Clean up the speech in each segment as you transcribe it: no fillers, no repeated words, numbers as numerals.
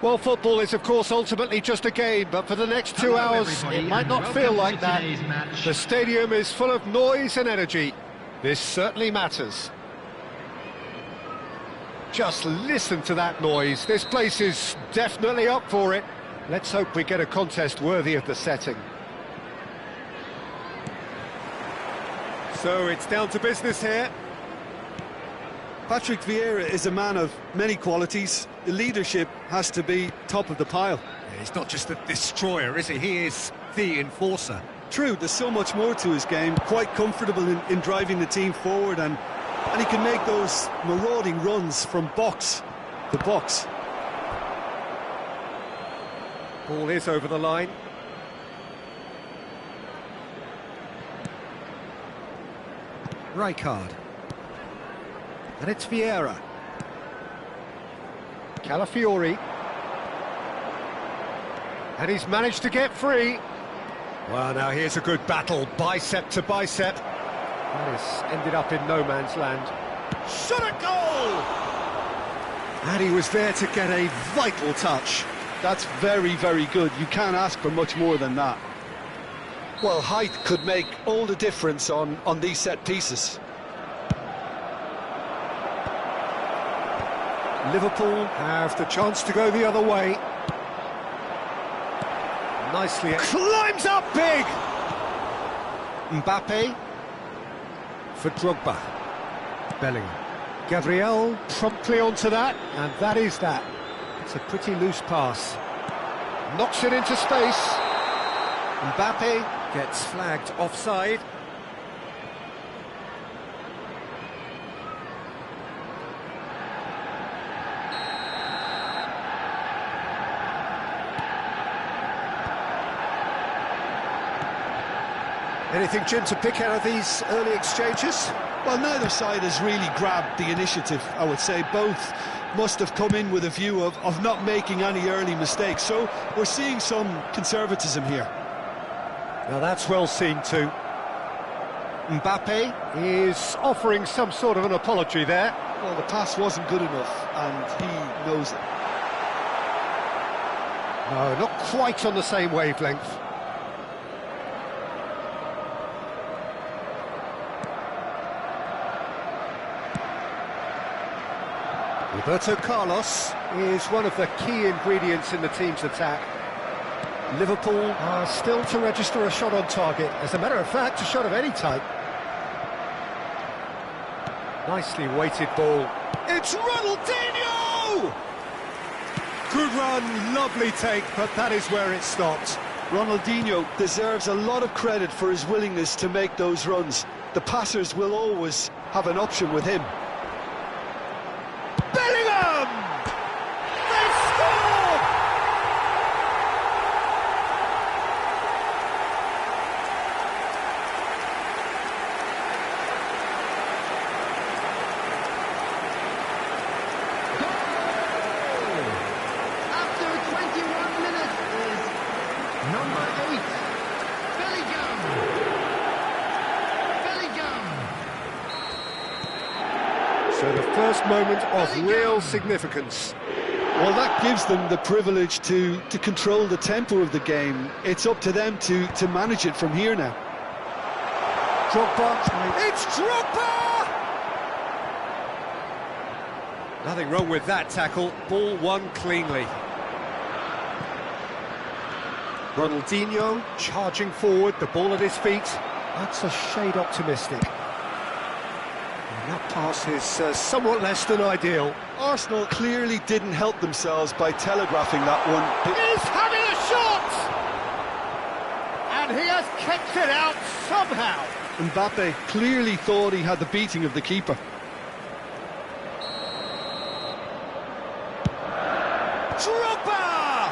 Well, football is, of course, ultimately just a game, but for the next 2 hours, it might not feel like that. The stadium is full of noise and energy. This certainly matters. Just listen to that noise. This place is definitely up for it. Let's hope we get a contest worthy of the setting. So it's down to business here. Patrick Vieira is a man of many qualities. The leadership has to be top of the pile. Yeah, he's not just a destroyer, is he? He is the enforcer. True, there's so much more to his game. Quite comfortable in driving the team forward, and he can make those marauding runs from box to box. Ball is over the line. Rijkaard. And it's Vieira. Calafiori. And he's managed to get free. Well, now here's a good battle, bicep to bicep. That has ended up in no man's land. Shot at goal! And he was there to get a vital touch. That's very, very good. You can't ask for much more than that. Well, height could make all the difference on these set pieces. Liverpool have the chance to go the other way. Nicely. Climbs up big! Mbappe for Drogba. Bellingham. Gabriel promptly onto that, and that is that. It's a pretty loose pass. Knocks it into space. Mbappe gets flagged offside. Anything, Jim, to pick out of these early exchanges? Well, neither side has really grabbed the initiative, I would say. Both must have come in with a view of not making any early mistakes. So we're seeing some conservatism here. Now that's well seen too. Mbappe is offering some sort of an apology there. Well, the pass wasn't good enough, and he knows it. No, not quite on the same wavelength. Roberto Carlos is one of the key ingredients in the team's attack. Liverpool are still to register a shot on target. As a matter of fact, a shot of any type. Nicely weighted ball. It's Ronaldinho! Good run, lovely take, but that is where it stopped. Ronaldinho deserves a lot of credit for his willingness to make those runs. The passers will always have an option with him. Bellingham! They scored! After 21 minutes is number 8, Bellingham. So the first moment of real significance. Well, that gives them the privilege to control the tempo of the game. It's up to them to manage it from here now. Drogba. It's Drogba! Nothing wrong with that tackle. Ball won cleanly. Ronaldinho charging forward, the ball at his feet. That's a shade optimistic. And that pass is somewhat less than ideal. Arsenal clearly didn't help themselves by telegraphing that one. He's having a shot! And he has kicked it out somehow. Mbappe clearly thought he had the beating of the keeper. Drogba!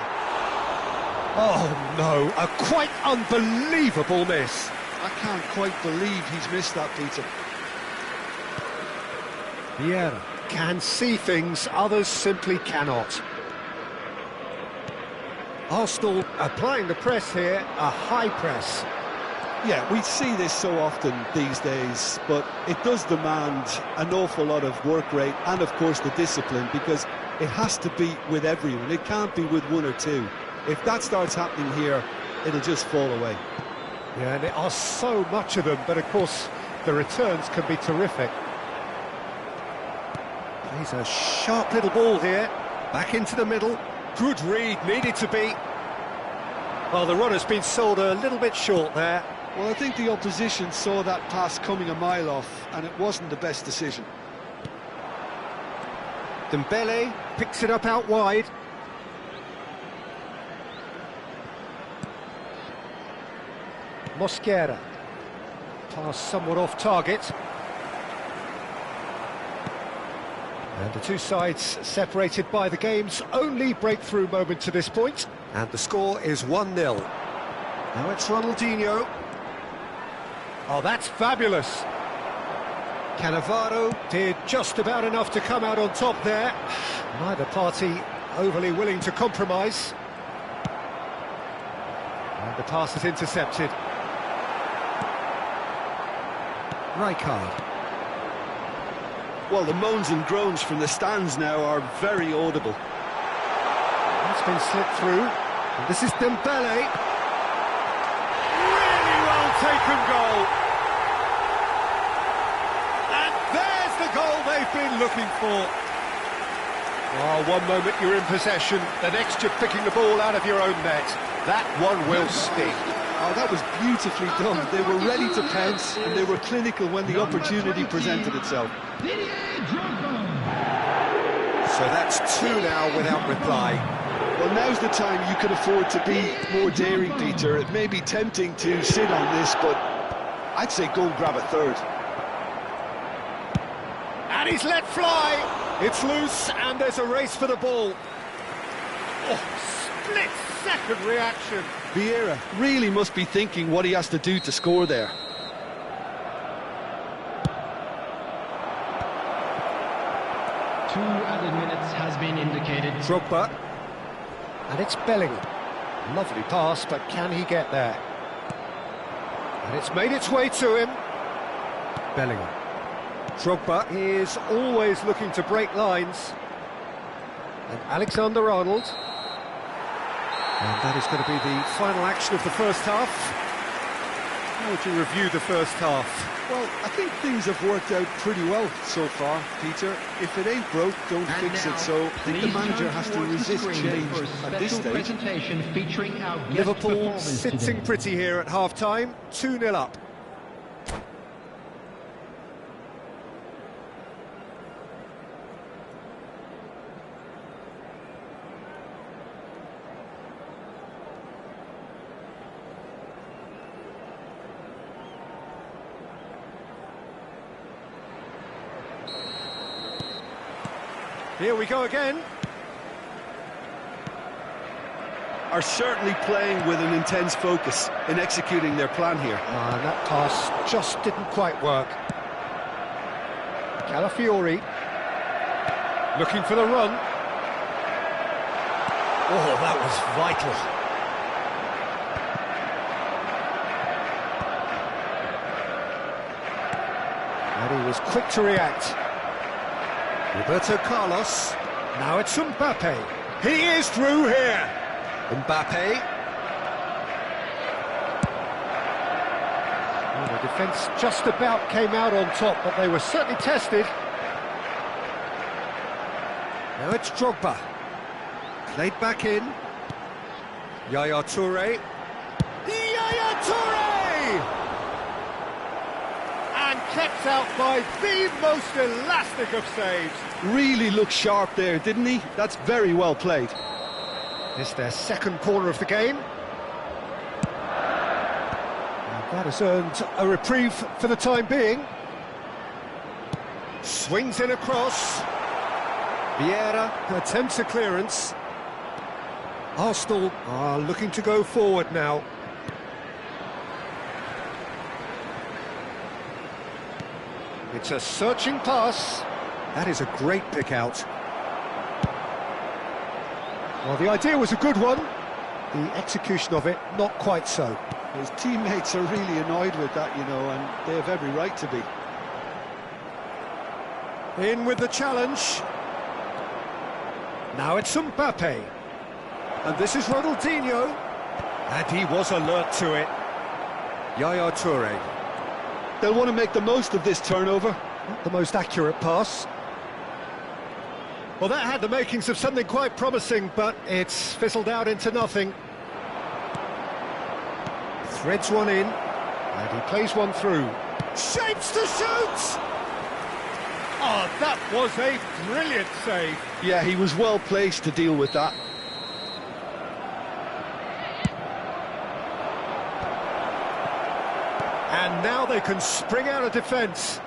Oh no, a quite unbelievable miss. I can't quite believe he's missed that, Peter. Vieira can see things others simply cannot. Arsenal applying the press here, a high press. Yeah, we see this so often these days, but it does demand an awful lot of work rate and, of course, the discipline, because it has to be with everyone. It can't be with one or two. If that starts happening here, it'll just fall away. Yeah, and there are so much of them, but of course the returns can be terrific. He's a sharp little ball here, back into the middle. Good read, needed to be. Well, the runner's been sold a little bit short there. Well, I think the opposition saw that pass coming a mile off, and it wasn't the best decision. Dembele picks it up out wide. Mosquera. Pass somewhat off target. And the two sides separated by the game's only breakthrough moment to this point. And the score is 1-0. Now it's Ronaldinho. Oh, that's fabulous. Cannavaro did just about enough to come out on top there. Neither party overly willing to compromise. And the pass is intercepted. Rijkaard. Well, the moans and groans from the stands now are very audible. That's been slipped through. And this is Dembele. Really well taken goal. And there's the goal they've been looking for. Oh, one moment you're in possession, the next you're picking the ball out of your own net. That one will sting. Oh, that was beautifully done. They were ready to pounce, and they were clinical when the opportunity presented itself. So that's two now without reply. Well, now's the time you can afford to be more daring, Peter. It may be tempting to sit on this, but I'd say go and grab a third. And he's let fly. It's loose, and there's a race for the ball. Oh, split-second reaction. Vieira really must be thinking what he has to do to score there. Two added minutes has been indicated. Drogba. And it's Bellingham. Lovely pass, but can he get there? And it's made its way to him. Bellingham. Drogba is always looking to break lines. And Alexander-Arnold. And that is going to be the final action of the first half. How would you review the first half? Well, I think things have worked out pretty well so far, Peter. If it ain't broke, don't fix it. So I think the manager has to resist change at this stage. Liverpool sitting pretty here at half-time, 2-0 up. Here we go again. Are certainly playing with an intense focus in executing their plan here. And that pass just didn't quite work. Calafiori looking for the run. Oh, that was vital. And he was quick to react. Roberto Carlos. Now it's Mbappe. He is through here. Mbappe. Well, the defence just about came out on top, but they were certainly tested. Now it's Drogba. Played back in. Yaya Toure. Yaya Toure! And kept out by the most elastic of saves. Really looked sharp there, didn't he? That's very well played. It's their second corner of the game. And that has earned a reprieve for the time being. Swings in across. Vieira attempts a clearance. Arsenal are looking to go forward now. It's a searching pass. That is a great pick out. Well, the idea was a good one. The execution of it, not quite so. His teammates are really annoyed with that, you know, and they have every right to be. In with the challenge. Now it's Mbappe. And this is Ronaldinho. And he was alert to it. Yaya Toure. They'll want to make the most of this turnover. Not the most accurate pass. Well, that had the makings of something quite promising, but it's fizzled out into nothing. Threads one in, and he plays one through. Shapes to shoot! Oh, that was a brilliant save. Yeah, he was well placed to deal with that. And now they can spring out of defence.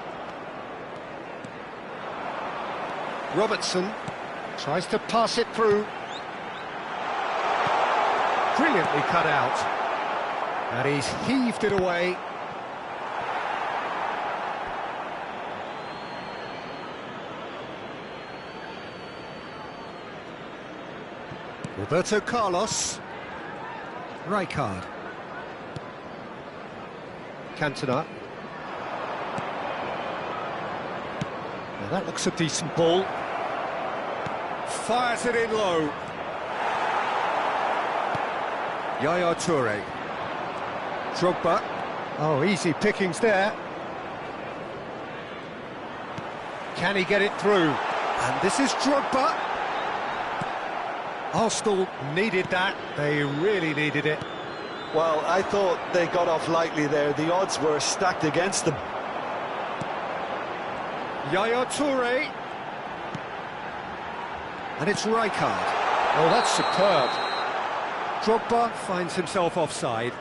Robertson tries to pass it through. Brilliantly cut out. And he's heaved it away. Roberto Carlos. Rijkaard. Cantona. Now that looks a decent ball. Fires it in low. Yaya Toure. Drogba. Oh, easy pickings there. Can he get it through? And this is Drogba. Arsenal needed that. They really needed it. Well, I thought they got off lightly there. The odds were stacked against them. Yaya Toure. And it's Rijkaard. Oh, that's superb. Drogba finds himself offside.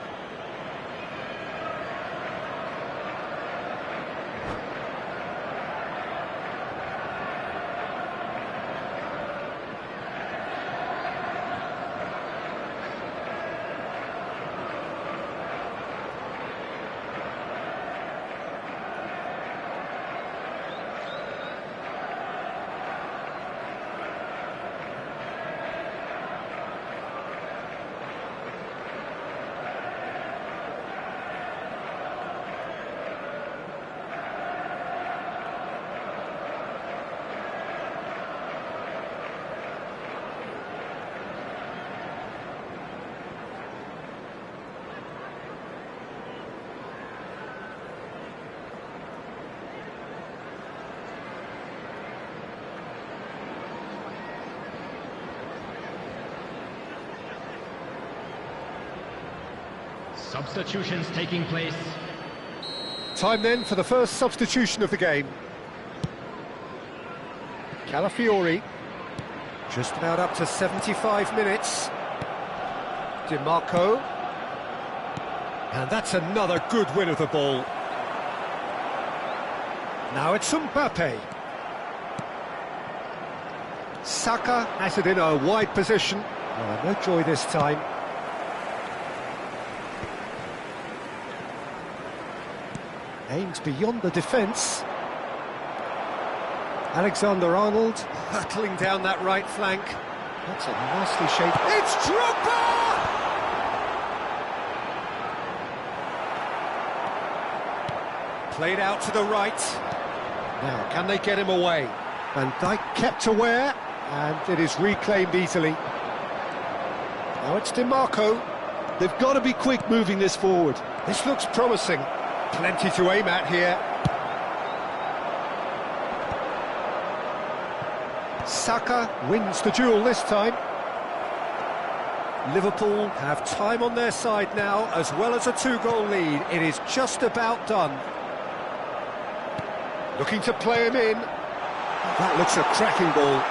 Substitutions taking place. Time then for the first substitution of the game. Calafiori, just about up to 75 minutes. DiMarco. And that's another good win of the ball. Now it's Mbappe. Saka has it in a wide position. Oh, no joy this time. Aims beyond the defence. Alexander-Arnold hurtling down that right flank. That's a nicely shaped... It's Drogba! Played out to the right. Now, can they get him away? Van Dijk kept aware, and it is reclaimed easily. Now it's DiMarco. They've got to be quick moving this forward. This looks promising. Plenty to aim at here. Saka wins the duel this time. Liverpool have time on their side now, as well as a two-goal lead. It is just about done. Looking to play him in. That looks a cracking ball.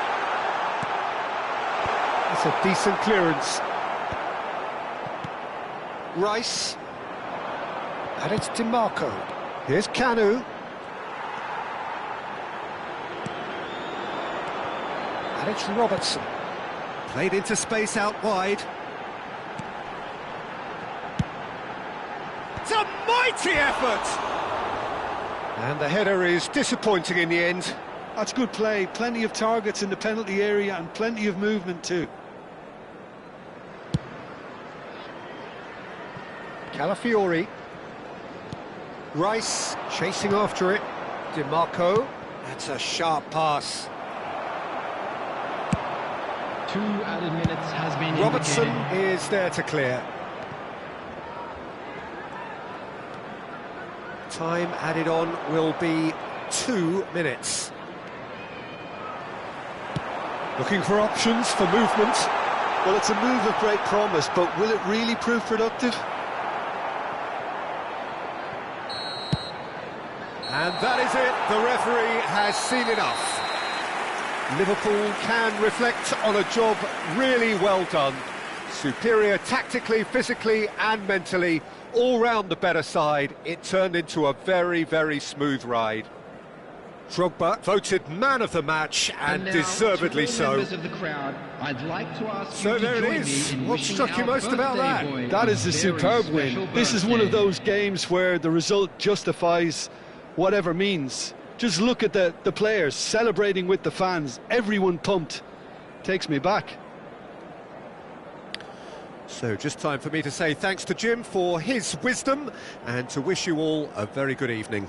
It's a decent clearance. Rice. And it's DiMarco. Here's Kanu. And it's Robertson. Played into space out wide. It's a mighty effort! And the header is disappointing in the end. That's good play. Plenty of targets in the penalty area and plenty of movement too. Calafiori. Rice chasing after it. DiMarco. That's a sharp pass. 2 added minutes has been Robertson indicated. is there to clear. Time added on will be 2 minutes. Looking for options for movement. Well, it's a move of great promise, but will it really prove productive? And that is it. The referee has seen enough. Liverpool can reflect on a job really well done. Superior tactically, physically and mentally. All round the better side. It turned into a very, very smooth ride. Drogba voted man of the match, and now, deservedly to all so. members of the crowd, I'd like to ask So you to there it join is. me in What wishing struck you our most about birthday that? boy That is a very superb special win. This is one of birthday. those games where the result justifies whatever means. Just look at the players celebrating with the fans. Everyone pumped. Takes me back. So just time for me to say thanks to Jim for his wisdom and to wish you all a very good evening.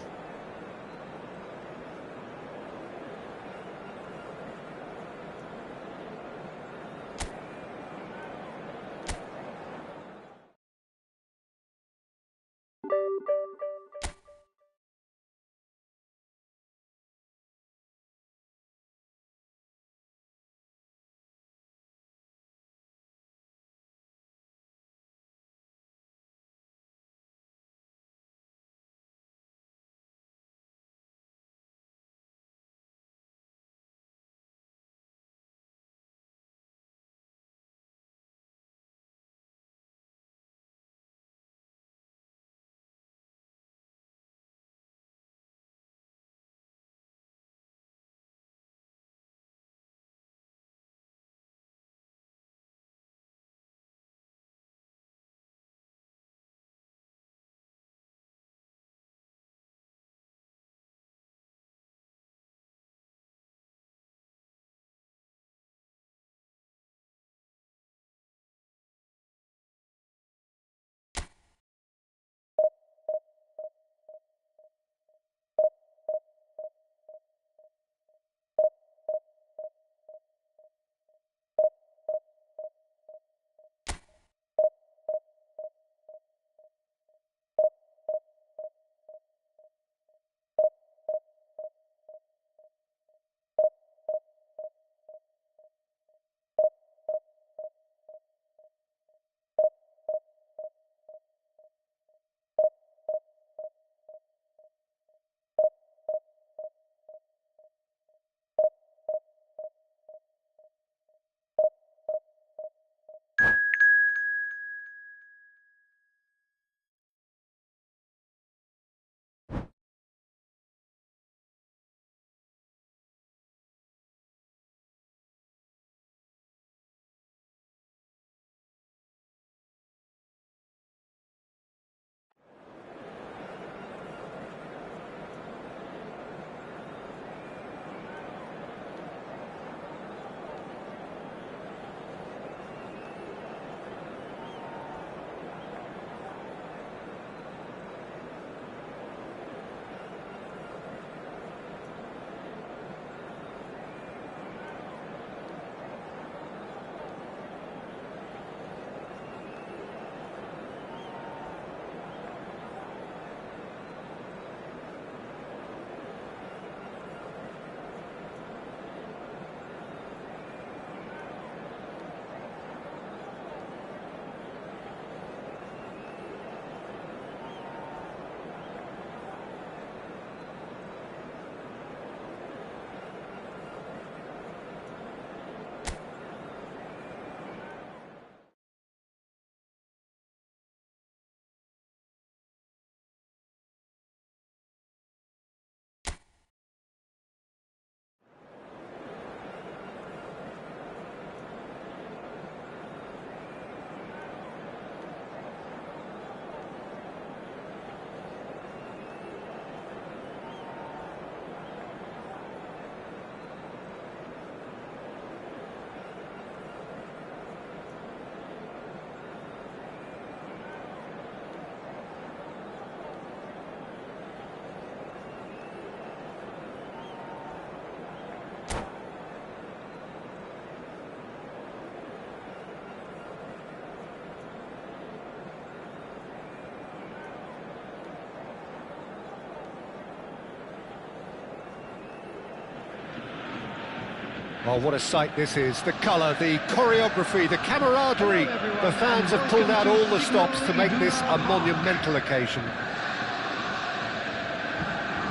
Oh, what a sight this is. The colour, the choreography, the camaraderie. The fans have pulled out all the stops to make this a monumental occasion.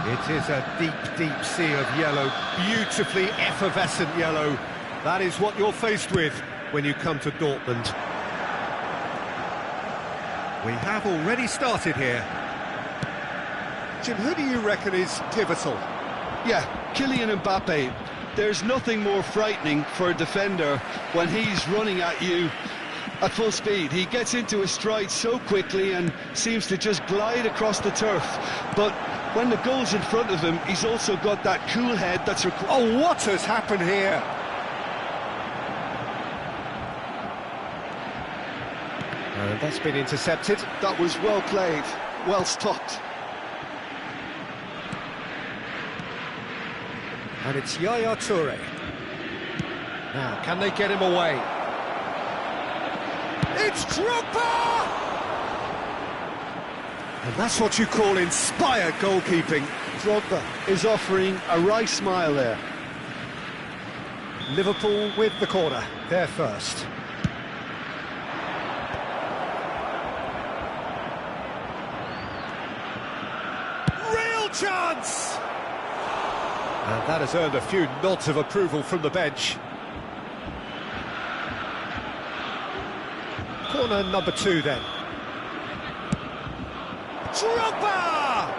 It is a deep, deep sea of yellow, beautifully effervescent yellow. That is what you're faced with when you come to Dortmund. We have already started here. Jim, who do you reckon is pivotal? Yeah, Kylian Mbappe. There's nothing more frightening for a defender when he's running at you at full speed. He gets into his stride so quickly and seems to just glide across the turf. But when the goal's in front of him, he's also got that cool head that's required. Oh, what has happened here? And that's been intercepted. That was well played, well stopped. And it's Yaya Toure. Now, can they get him away? It's Drogba! And that's what you call inspired goalkeeping. Drogba is offering a wry smile there. Liverpool with the corner, they're first. Real chance! And that has earned a few nods of approval from the bench. Corner number 2 then. Drogba!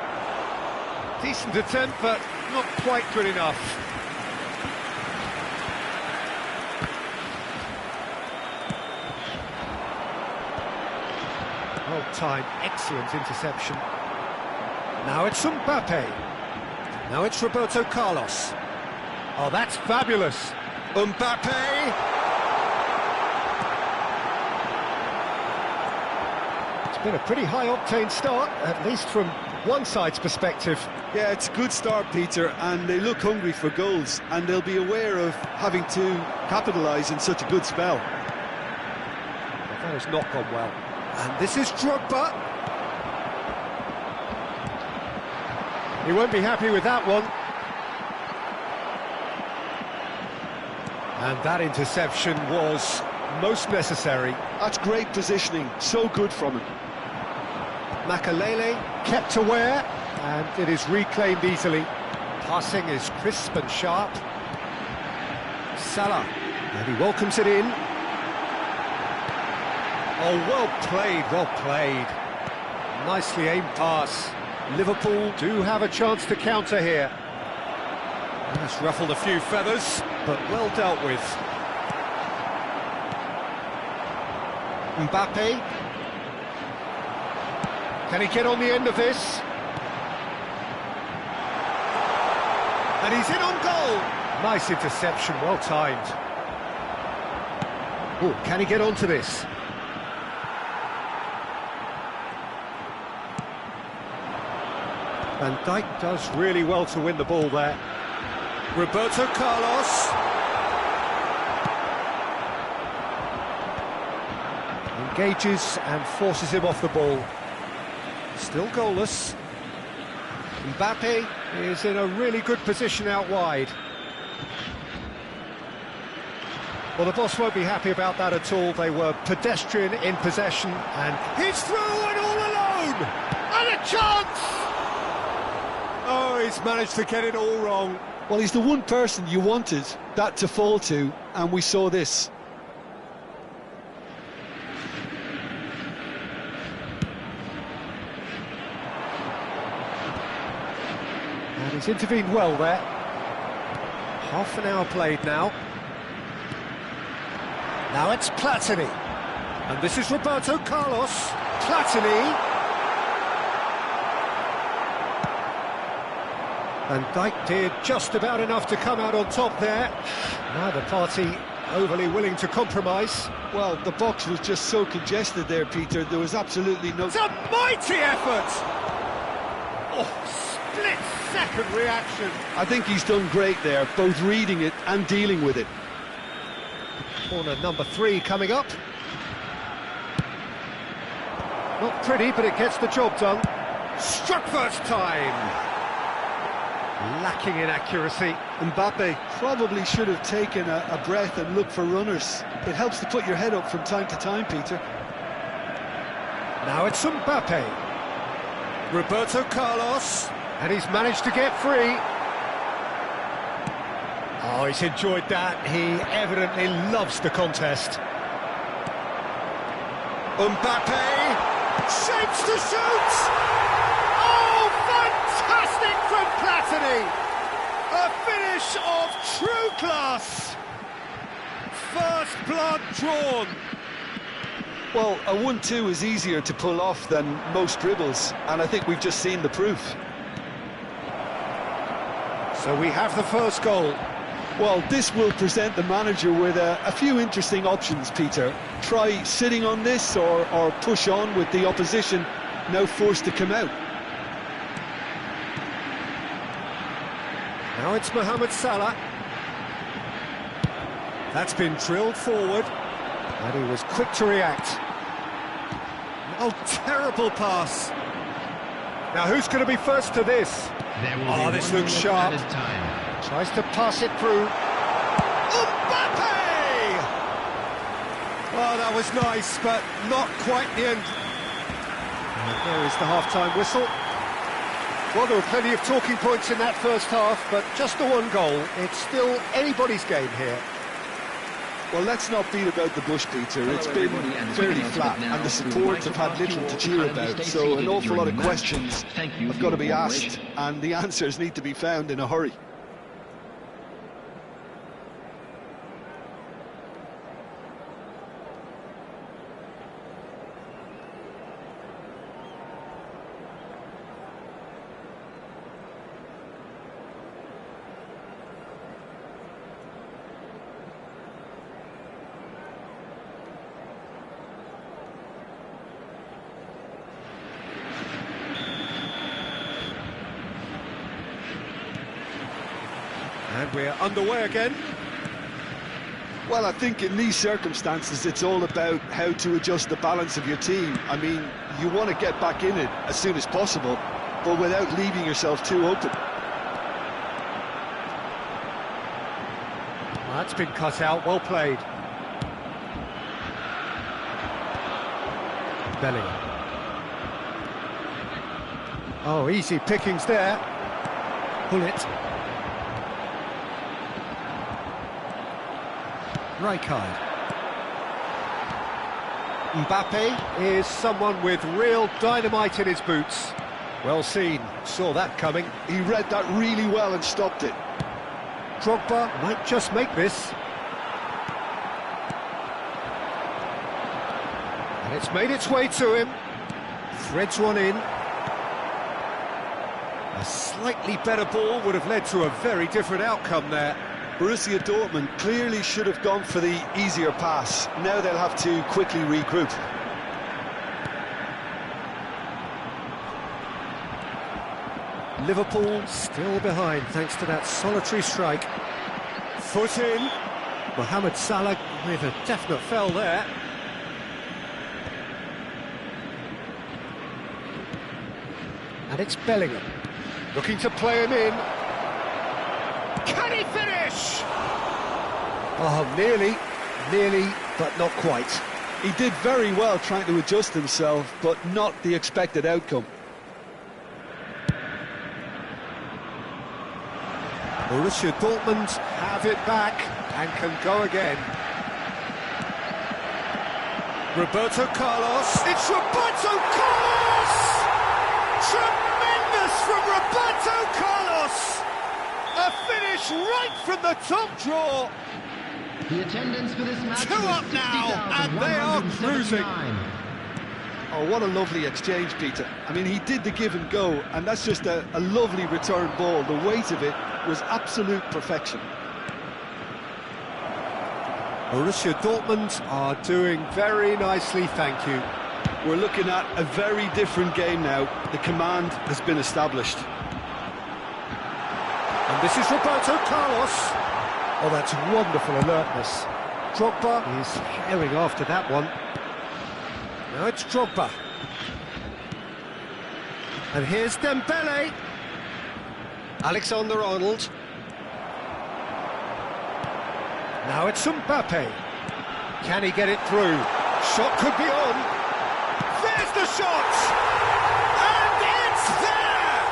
Decent attempt, but not quite good enough. Well timed, excellent interception. Now it's Mbappe. Now it's Roberto Carlos. Oh, that's fabulous. Mbappe! It's been a pretty high-octane start, at least from one side's perspective. Yeah, it's a good start, Peter, and they look hungry for goals, and they'll be aware of having to capitalise in such a good spell. Well, that has not gone well. And this is Drogba. He won't be happy with that one. And that interception was most necessary. That's great positioning, so good from him. Makalele kept aware, and it is reclaimed easily. Passing is crisp and sharp. Salah, and he welcomes it in. Oh, well played, well played. Nicely aimed pass. Liverpool do have a chance to counter here. That's ruffled a few feathers, but well dealt with. Mbappe. Can he get on the end of this? And he's in on goal. Nice interception, well timed. Oh, can he get onto this? Van Dijk does really well to win the ball there. Roberto Carlos. Engages and forces him off the ball. Still goalless. Mbappe is in a really good position out wide. Well, the boss won't be happy about that at all. They were pedestrian in possession, and he's through and all alone! And a chance! Oh, he's managed to get it all wrong. Well, he's the one person you wanted that to fall to, and we saw this. And he's intervened well there. Half an hour played now. Now it's Platini. And this is Roberto Carlos. Platini. And Dijk did just about enough to come out on top there. Neither party overly willing to compromise. Well, the box was just so congested there, Peter. There was absolutely no... It's a mighty effort! Oh, split-second reaction. I think he's done great there, both reading it and dealing with it. Corner number 3 coming up. Not pretty, but it gets the job done. Struck first time. Lacking in accuracy. Mbappe probably should have taken a breath and looked for runners. It helps to put your head up from time to time, Peter. Now it's Mbappe. Roberto Carlos. And he's managed to get free. Oh, he's enjoyed that. He evidently loves the contest. Mbappe shapes to shoot! Oh, fantastic from Platini! A finish of true class! First blood drawn. Well, a 1-2 is easier to pull off than most dribbles, and I think we've just seen the proof. So we have the first goal. Well, this will present the manager with a few interesting options, Peter. Try sitting on this or push on with the opposition now forced to come out. Now it's Mohamed Salah. That's been drilled forward. And he was quick to react. Oh, terrible pass. Now who's going to be first to this? Oh, this looks sharp. Tries to pass it through. Mbappe! Oh, that was nice, but not quite the end. And there is the half-time whistle. Well, there were plenty of talking points in that first half, but just the one goal. It's still anybody's game here. Well, let's not beat about the bush, Peter. It's been fairly flat, and the support have had little to cheer about, so an awful lot of questions have got to be asked, and the answers need to be found in a hurry. And we're underway again. Well, I think in these circumstances, it's all about how to adjust the balance of your team. I mean, you want to get back in it as soon as possible, but without leaving yourself too open. That's been cut out, well played. Bellingham. Oh, easy pickings there. Bullet. Rijkaard. Mbappe is someone with real dynamite in his boots. Well seen, saw that coming. He read that really well and stopped it. Drogba might just make this. And it's made its way to him. Threads one in. A slightly better ball would have led to a very different outcome there. Borussia Dortmund clearly should have gone for the easier pass. Now they'll have to quickly regroup. Liverpool still behind thanks to that solitary strike. Foot in. Mohamed Salah with a definite foul there. And it's Bellingham looking to play him in. Can he finish? Oh, nearly, but not quite. He did very well trying to adjust himself, but not the expected outcome. Borussia Dortmund have it back and can go again. Roberto Carlos. It's Roberto Carlos! Tremendous from Roberto Carlos! A finish right from the top draw. The attendance for this match 2 up now, and they are cruising. Oh, what a lovely exchange, Peter. I mean, he did the give and go, and that's just a lovely return ball. The weight of it was absolute perfection. Borussia Dortmund are doing very nicely, thank you. We're looking at a very different game now. The command has been established. And this is Roberto Carlos. Oh, that's wonderful alertness. Drogba is herring after that one. Now it's Drogba. And here's Dembele. Alexander-Arnold. Now it's Mbappe. Can he get it through? Shot could be on. There's the shot! And it's there!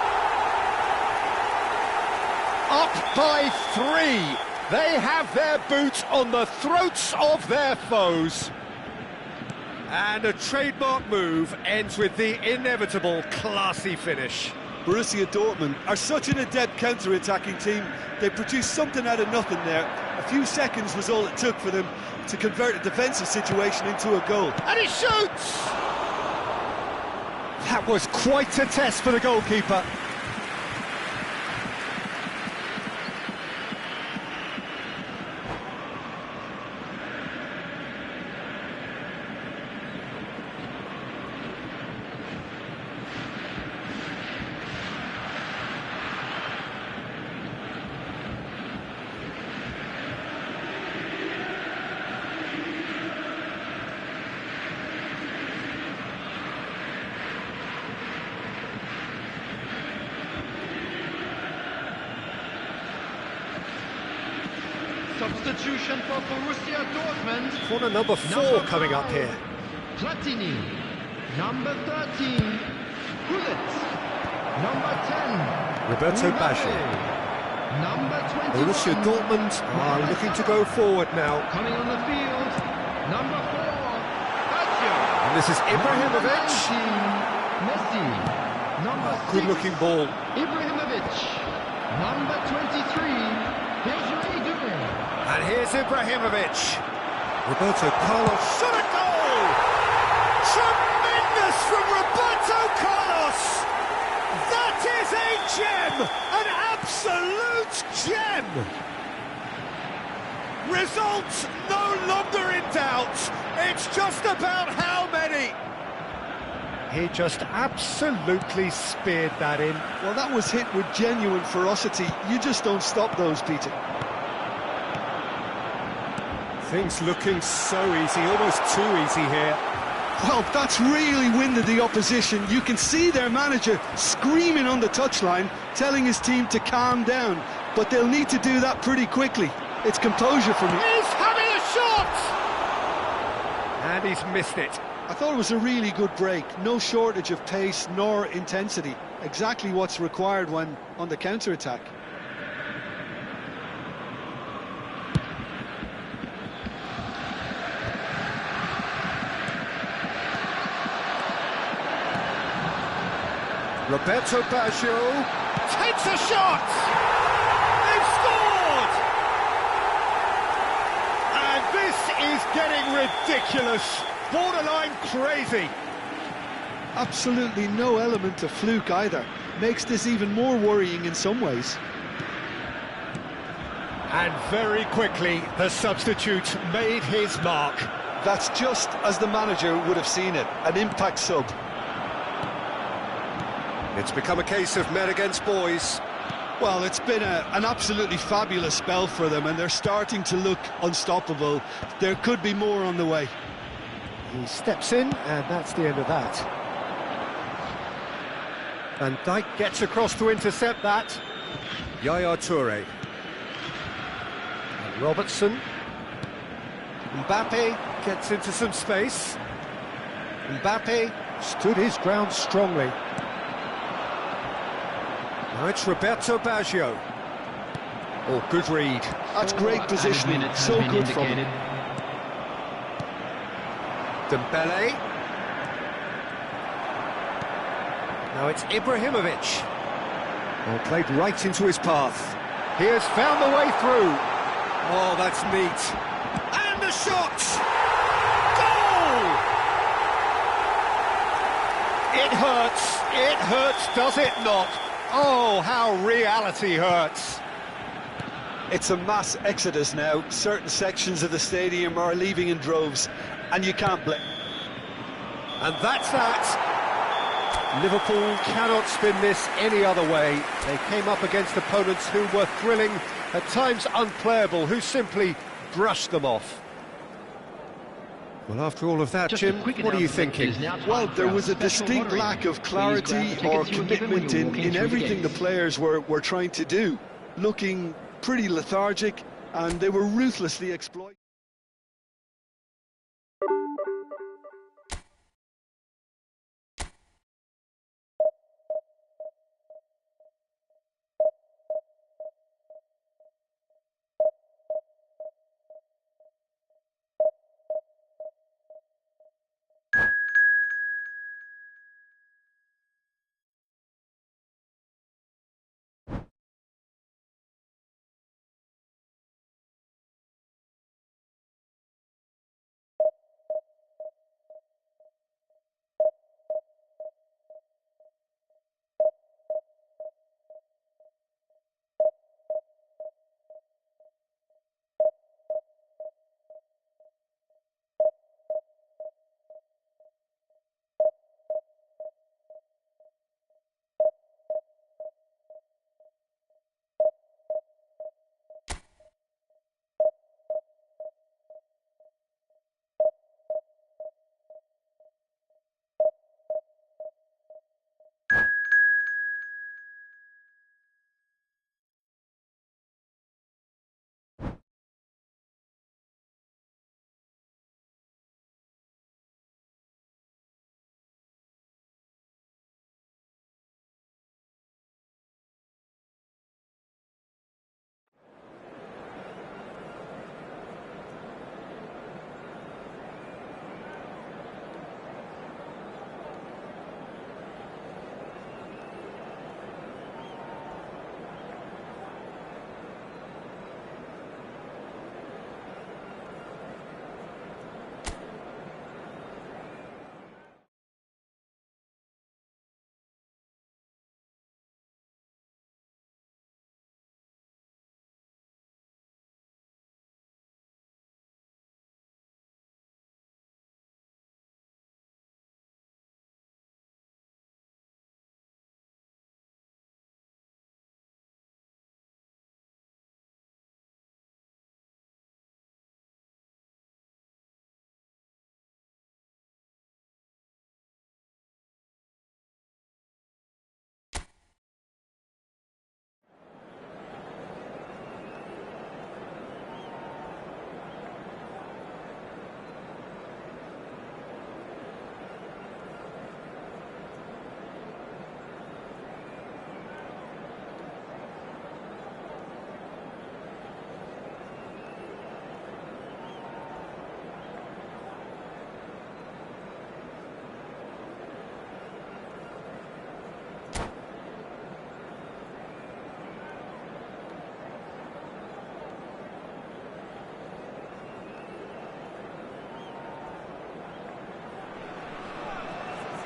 Up by 3. They have their boot on the throats of their foes. And a trademark move ends with the inevitable classy finish. Borussia Dortmund are such an adept counter-attacking team. They produced something out of nothing there. A few seconds was all it took for them to convert a defensive situation into a goal. And he shoots! That was quite a test for the goalkeeper. Substitution for Borussia Dortmund. Corner number 4 coming up here. Platini. Number 13. Gullit. Number 10. Roberto Mbappe. Baggio. Number 21. Borussia Dortmund are looking to go forward now. Coming on the field. Number 4. Baggio. And this is Ibrahimovic. Messi. Number 6. Good looking ball. Ibrahimovic. Number 23. Here's Redu. And here's Ibrahimovic. Roberto Carlos shot a goal! Tremendous from Roberto Carlos! That is a gem! An absolute gem! Results no longer in doubt. It's just about how many. He just absolutely speared that in. Well, that was hit with genuine ferocity. You just don't stop those, Peter. Things looking so easy, almost too easy here. Well, that's really winded the opposition. You can see their manager screaming on the touchline, telling his team to calm down. But they'll need to do that pretty quickly. It's composure for me. He's having a shot! And he's missed it. I thought it was a really good break. No shortage of pace nor intensity. Exactly what's required when on the counter-attack. Roberto Baggio takes a shot! They've scored! And this is getting ridiculous. Borderline crazy. Absolutely no element of fluke either. Makes this even more worrying in some ways. And very quickly, the substitute made his mark. That's just as the manager would have seen it, an impact sub. It's become a case of men against boys. Well, it's been an absolutely fabulous spell for them, and they're starting to look unstoppable. There could be more on the way. He steps in, and that's the end of that. Van Dijk gets across to intercept that. Yaya Toure. And Robertson. Mbappe gets into some space. Mbappe stood his ground strongly. Now it's Roberto Baggio. Oh, good read. That's great positioning. So good from him. Dembele. Now it's Ibrahimovic. Well, played right into his path. He has found the way through. Oh, that's neat. And the shot! Goal! It hurts, does it not? Oh, how reality hurts. It's a mass exodus now. Certain sections of the stadium are leaving in droves, and you can't blame. And that's that. Liverpool cannot spin this any other way. They came up against opponents who were thrilling, at times unplayable, who simply brushed them off. Well, after all of that, Jim, what are you thinking? Well, there was a distinct lack of clarity or commitment in everything the players were trying to do. Looking pretty lethargic, and they were ruthlessly exploiting.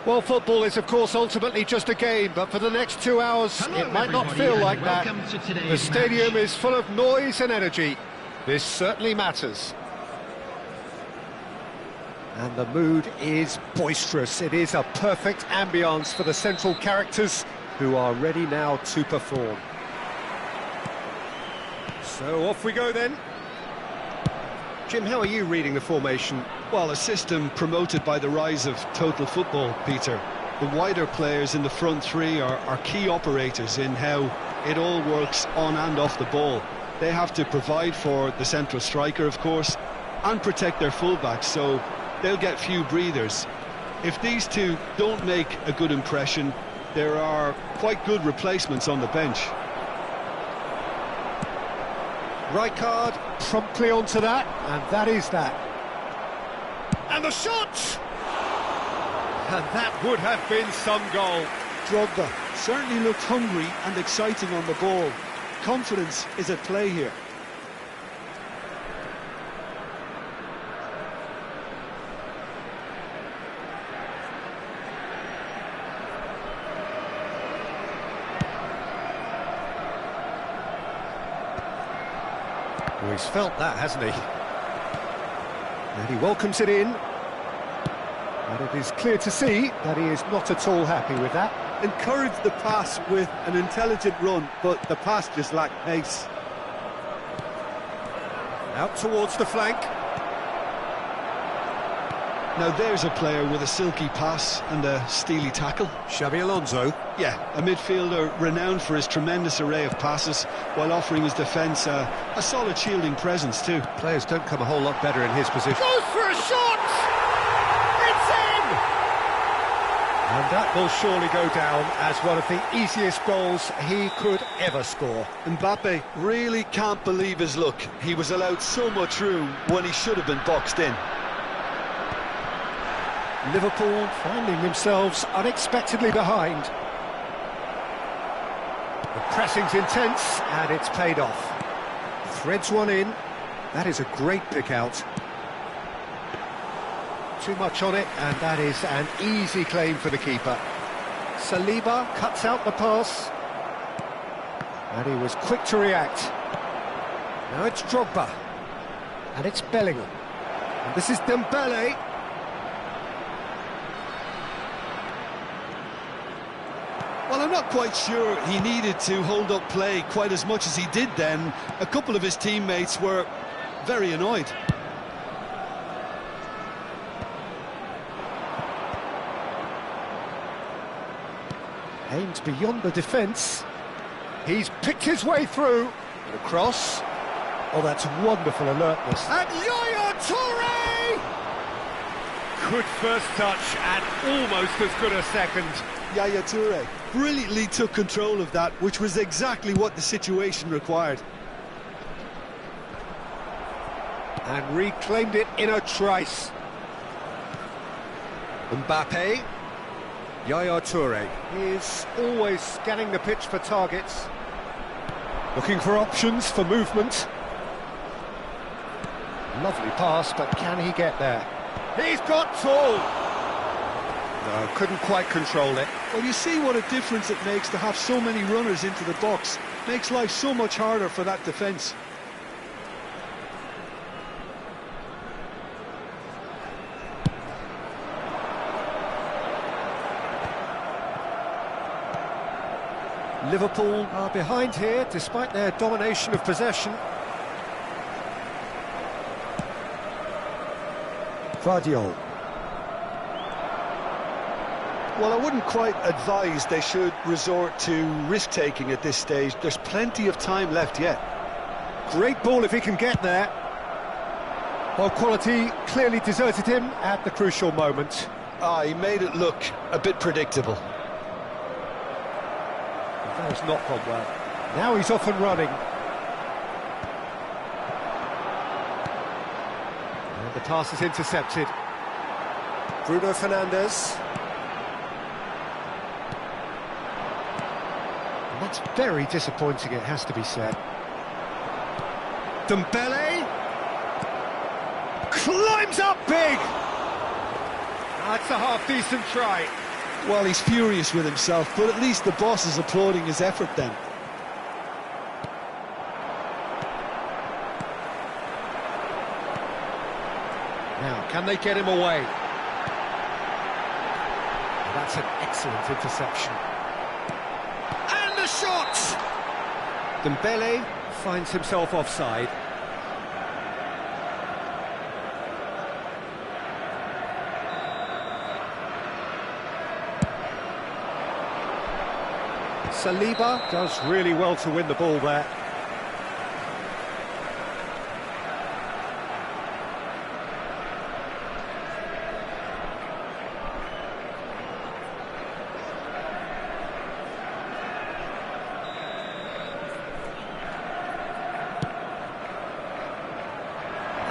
Well, football is, of course, ultimately just a game, but for the next 2 hours, it might not feel like that. The stadium is full of noise and energy. This certainly matters. And the mood is boisterous. It is a perfect ambience for the central characters who are ready now to perform. So off we go then. Jim, how are you reading the formation? Well, a system promoted by the rise of total football, Peter. The wider players in the front three are key operators in how it all works on and off the ball. They have to provide for the central striker, of course, and protect their fullbacks, so they'll get few breathers. If these two don't make a good impression, there are quite good replacements on the bench. Rijkaard promptly onto that, and that is that. And the shot! And that would have been some goal. Drogba certainly looked hungry and exciting on the ball. Confidence is at play here. Well, he's felt that, hasn't he? And he welcomes it in. And it is clear to see that he is not at all happy with that. Encouraged the pass with an intelligent run, but the pass just lacked pace. Out towards the flank. Now there's a player with a silky pass and a steely tackle. Xabi Alonso. Yeah, a midfielder renowned for his tremendous array of passes, while offering his defence a solid shielding presence too. Players don't come a whole lot better in his position. Goes for a shot! It's in! And that will surely go down as one of the easiest goals he could ever score. Mbappe really can't believe his luck. He was allowed so much room when he should have been boxed in. Liverpool finding themselves unexpectedly behind. The pressing's intense and it's paid off. Threads one in. That is a great pick out. Too much on it, and that is an easy claim for the keeper. Saliba cuts out the pass. And he was quick to react. Now it's Drogba. And it's Bellingham. And this is Dembele. Well, I'm not quite sure he needed to hold up play quite as much as he did then. A couple of his teammates were very annoyed. Aimed beyond the defence. He's picked his way through. And across. Oh, that's wonderful alertness. And Yaya Toure! Good first touch and almost as good a second. Yaya Toure brilliantly took control of that, which was exactly what the situation required. And reclaimed it in a trice. Mbappe. Yaya Toure is always scanning the pitch for targets. Looking for options for movement. Lovely pass, but can he get there? He's got tall! No, couldn't quite control it. Well, you see what a difference it makes to have so many runners into the box. Makes life so much harder for that defence. Liverpool are behind here, despite their domination of possession. Guardiola. Well, I wouldn't quite advise they should resort to risk-taking at this stage. There's plenty of time left yet. Great ball if he can get there. Well, quality clearly deserted him at the crucial moment. He made it look a bit predictable. That has not gone well. Now he's off and running. And the pass is intercepted. Bruno Fernandes. And that's very disappointing, it has to be said. Dembele climbs up big. That's a half-decent try. Well, he's furious with himself, but at least the boss is applauding his effort then. Now, can they get him away? That's an excellent interception. And the shot! Dembele finds himself offside. Saliba does really well to win the ball there.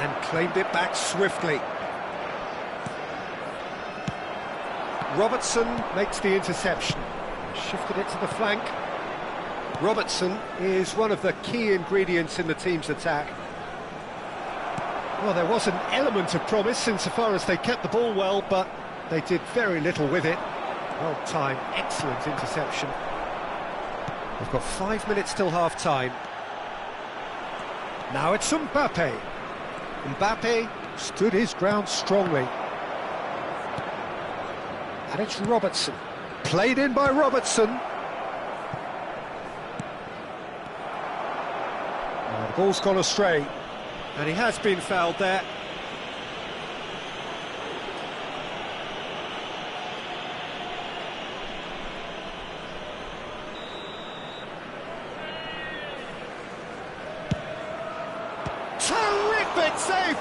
And claimed it back swiftly. Robertson makes the interception. Shifted it to the flank. Robertson is one of the key ingredients in the team's attack. Well, there was an element of promise insofar as they kept the ball well, but they did very little with it. Well timed, excellent interception. We've got 5 minutes till half-time. Now it's Mbappe. Mbappe stood his ground strongly. And it's Robertson. Played in by Robertson. Oh, the ball's gone astray. And he has been fouled there.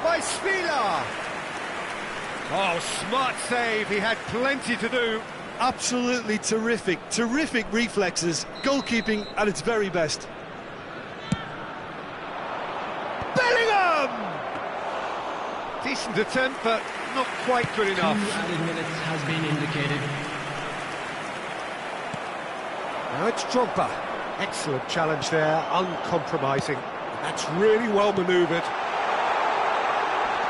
by Spila. Oh, smart save, he had plenty to do. Absolutely terrific reflexes, goalkeeping at its very best. Bellingham! Decent attempt, but not quite good enough. 2 added minutes has been indicated. Now it's Drogba. Excellent challenge there, uncompromising. That's really well manoeuvred.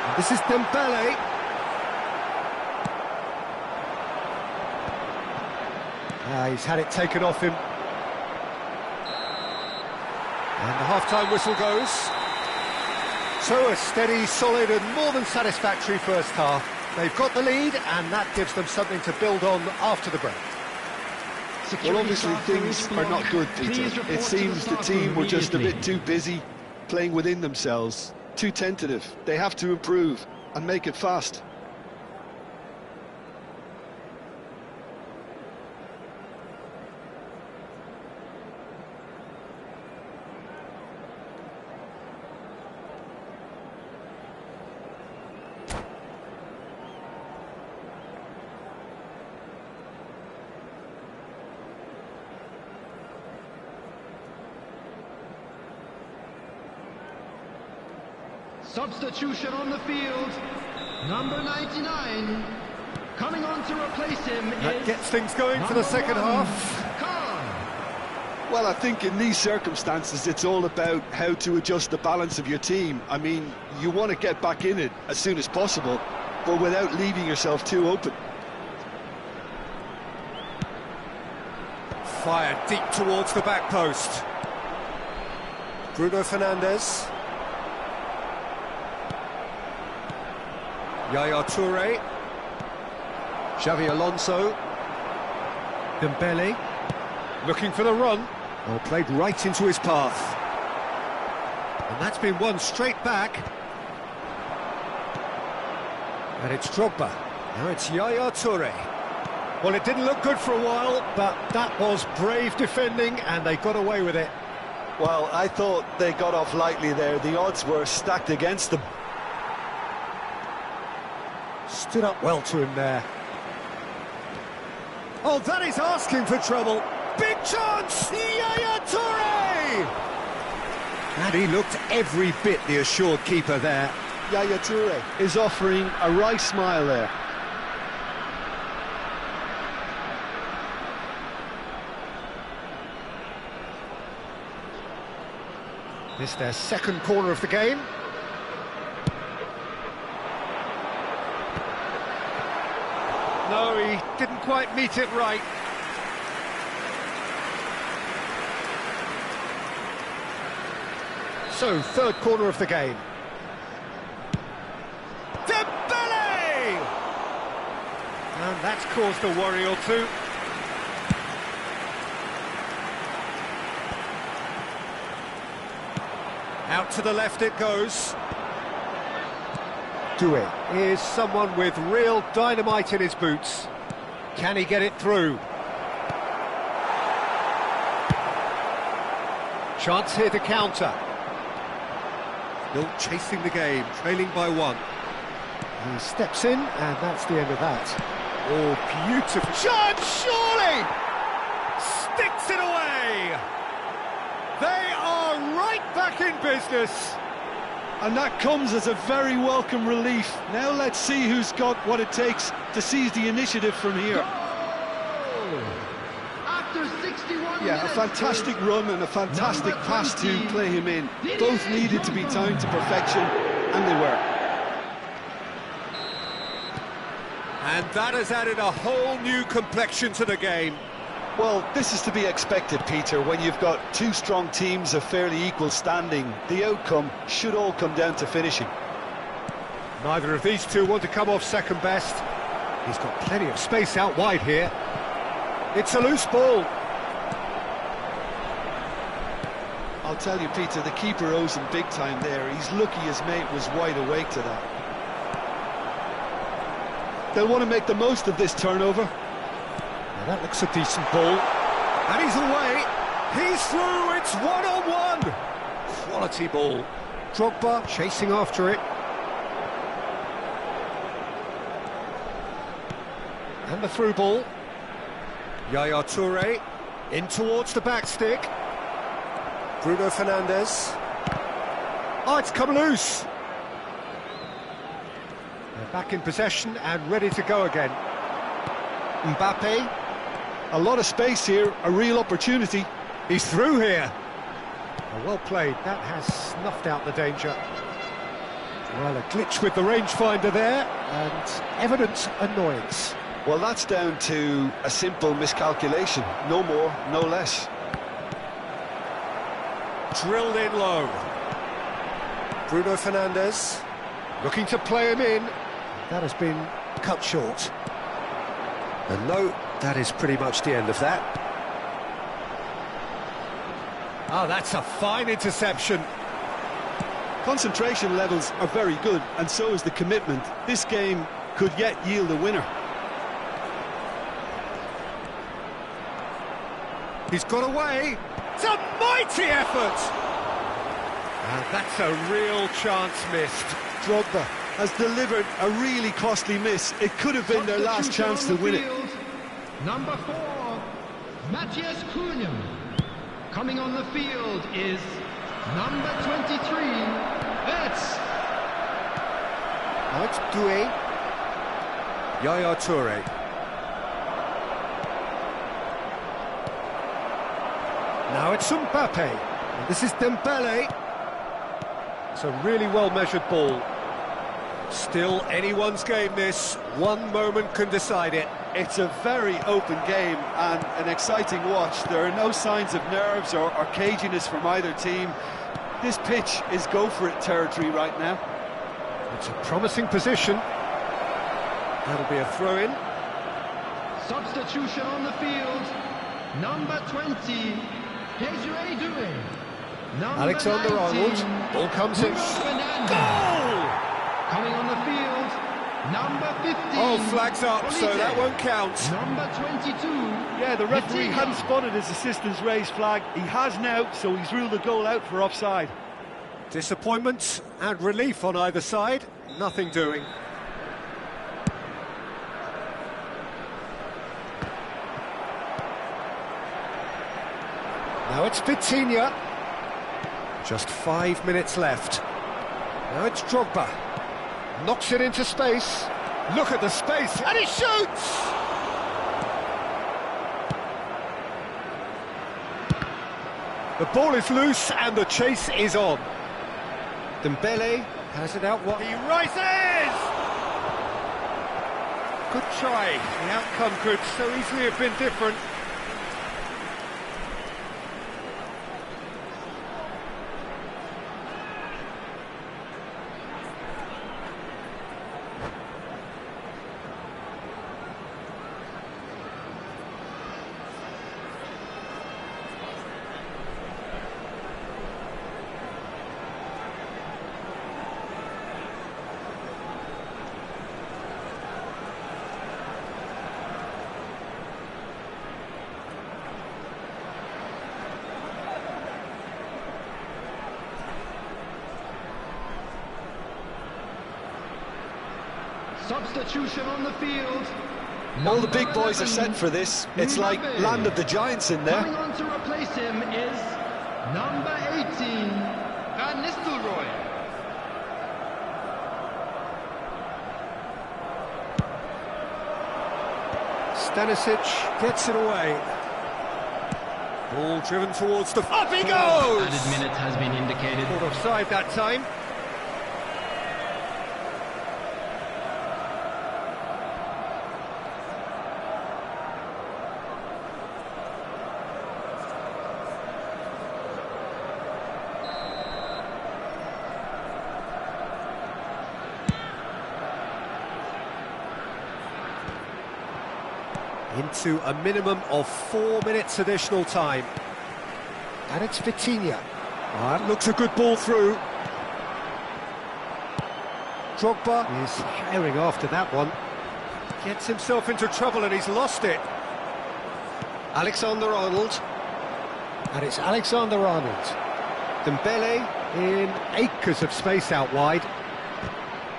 And this is Dembele. He's had it taken off him. And the half-time whistle goes. So a steady, solid and more than satisfactory first half. They've got the lead and that gives them something to build on after the break. Well, obviously things are not good, Peter. It seems the team were just a bit too busy playing within themselves, too tentative. They have to improve and make it fast. Substitution on the field. Number 99. Coming on to replace him That gets things going for the second half. Well, I think in these circumstances it's all about how to adjust the balance of your team. I mean, you want to get back in it as soon as possible, but without leaving yourself too open. Fired deep towards the back post. Bruno Fernandes. Yaya Toure. Xavi Alonso. Dembele. Looking for the run. Oh, played right into his path. And that's been won straight back. And it's Drogba. Now it's Yaya Toure. Well, it didn't look good for a while, but that was brave defending and they got away with it. Well, I thought they got off lightly there. The odds were stacked against them. Stood up well to him there. Oh, that is asking for trouble. Big chance! Yaya Toure! And he looked every bit the assured keeper there. Yaya Toure is offering a wry smile there. This their second corner of the game. No, he didn't quite meet it right. So, third corner of the game. Dembele! And that's caused a worry or two. Out to the left it goes. Doué is someone with real dynamite in his boots. Can he get it through? Chance here to counter. Still chasing the game, trailing by one. He steps in, and that's the end of that. Oh, beautiful. Chance, surely! Sticks it away! They are right back in business. And that comes as a very welcome relief. Now let's see who's got what it takes to seize the initiative from here. After 61 Yeah, a fantastic run and a fantastic pass to play him in. Both needed to be timed to perfection, and they were. And that has added a whole new complexion to the game. Well, this is to be expected, Peter, when you've got two strong teams of fairly equal standing. The outcome should all come down to finishing. Neither of these two want to come off second best. He's got plenty of space out wide here. It's a loose ball. I'll tell you, Peter, the keeper owes him big time there. He's lucky his mate was wide awake to that. They'll want to make the most of this turnover. Now that looks a decent ball. And he's away. He's through. It's one-on-one. Quality ball. Drogba chasing after it. And the through ball. Yaya Toure in towards the back stick. Bruno Fernandes. Oh, it's come loose. They're back in possession and ready to go again. Mbappe. A lot of space here, a real opportunity. He's through here. Oh, well played, that has snuffed out the danger. Well, a glitch with the rangefinder there, and evident annoyance. Well, that's down to a simple miscalculation. No more, no less. Drilled in low. Bruno Fernandes looking to play him in. That has been cut short. And no, that is pretty much the end of that. Oh, that's a fine interception. Concentration levels are very good, and so is the commitment. This game could yet yield a winner. He's got away. It's a mighty effort. And that's a real chance missed. Drogba has delivered a really costly miss. It could have been their last chance to win it. Number 4, Matthias Cunha. Coming on the field is number 23, It's Now it's Doué. Yaya Toure. Now it's Mbappe. And this is Dembele. It's a really well-measured ball. Still anyone's game, this. One moment can decide it. It's a very open game and an exciting watch. There are no signs of nerves or caginess from either team. This pitch is go-for-it territory right now. It's a promising position. That'll be a throw-in. substitution on the field. Number 20, Desiree Doué. Alexander Arnold, ball comes in. Goal! Coming on the field, number 15. Oh, flags up, so Olise. that won't count. Number 22. Yeah, the referee Vitinha. hadn't spotted his assistant's raised flag. He has now, so he's ruled the goal out for offside. Disappointment and relief on either side. Nothing doing. Now it's Vitinha. Just 5 minutes left. Now it's Drogba. Knocks it into space. Look at the space, and he shoots! The ball is loose, and the chase is on. Dembele has it out. What he rises! Good try. The outcome could so easily have been different. Substitution on the field. All the big Number boys are 11, set for this. It's like Mbappe. land of the giants in there. Coming on to replace him is number 18, Van Nistelrooy. Stanisic gets it away. Ball driven towards the... Up he goes! Added minute has been indicated. Caught offside that time. Into a minimum of 4 minutes additional time. And it's Vitinha. Oh, that looks a good ball through. Drogba is herring after that one. Gets himself into trouble and he's lost it. Alexander Arnold. And it's Alexander Arnold. Dembele in acres of space out wide.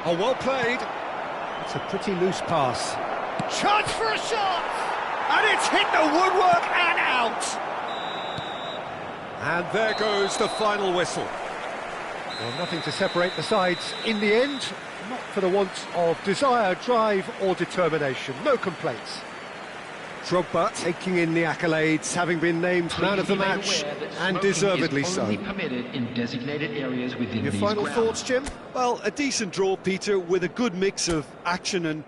Oh, well played. It's a pretty loose pass. Chance for a shot! And it's hit the woodwork and out! And there goes the final whistle. Well, nothing to separate the sides in the end, not for the want of desire, drive or determination. No complaints. Drogba taking in the accolades, having been named man of the match, and deservedly so. Permitted in designated areas within Your these final grounds. thoughts, Jim? Well, a decent draw, Peter, with a good mix of action and